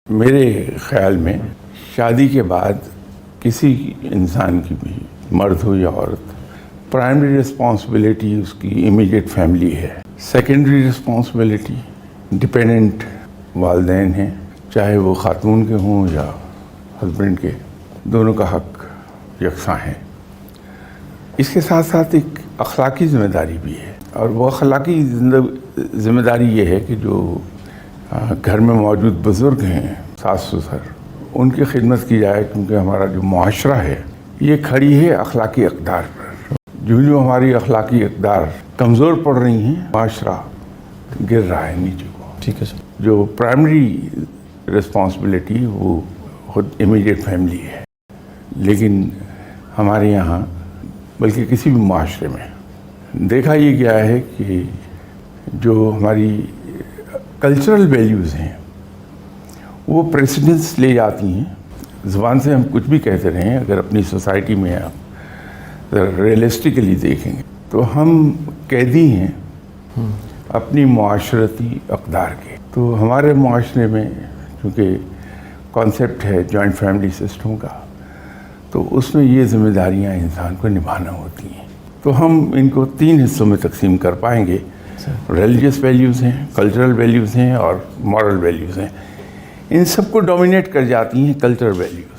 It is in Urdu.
میرے خیال میں شادی کے بعد کسی انسان کی بھی مرد ہو یا عورت پرائمری رسپانسبلٹی اس کی امیڈیٹ فیملی ہے. سیکنڈری رسپانسبلٹی ڈپینڈنٹ والدین ہیں، چاہے وہ خاتون کے ہوں یا ہسبینڈ کے، دونوں کا حق یکساں ہے. اس کے ساتھ ساتھ ایک اخلاقی ذمہ داری بھی ہے، اور وہ اخلاقی ذمہ داری یہ ہے کہ جو گھر میں موجود بزرگ ہیں، ساس سسر، ان کی خدمت کی جائے، کیونکہ ہمارا جو معاشرہ ہے یہ کھڑی ہے اخلاقی اقدار پر. جو ہماری اخلاقی اقدار کمزور پڑ رہی ہیں، معاشرہ گر رہا ہے نیچے کو. ٹھیک ہے سر. جو پرائمری رسپانسبلٹی وہ خود امیڈیٹ فیملی ہے، لیکن ہمارے یہاں بلکہ کسی بھی معاشرے میں دیکھا یہ گیا ہے کہ جو ہماری کلچرل ویلیوز ہیں وہ پریسیڈنس لے جاتی ہیں. زبان سے ہم کچھ بھی کہتے رہیں، اگر اپنی سوسائٹی میں آپ ریئلسٹکلی دیکھیں گے تو ہم قیدی ہیں اپنی معاشرتی اقدار کے. تو ہمارے معاشرے میں چونکہ کانسیپٹ ہے جوائنٹ فیملی سسٹم کا، تو اس میں یہ ذمہ داریاں انسان کو نبھانا ہوتی ہیں. تو ہم ان کو 3 حصوں میں تقسیم کر پائیں گے. ریلیجیس ویلیوز ہیں، کلچرل ویلیوز ہیں اور مورل ویلیوز ہیں. ان سب کو ڈومینیٹ کر جاتی ہیں کلچرل ویلیوز.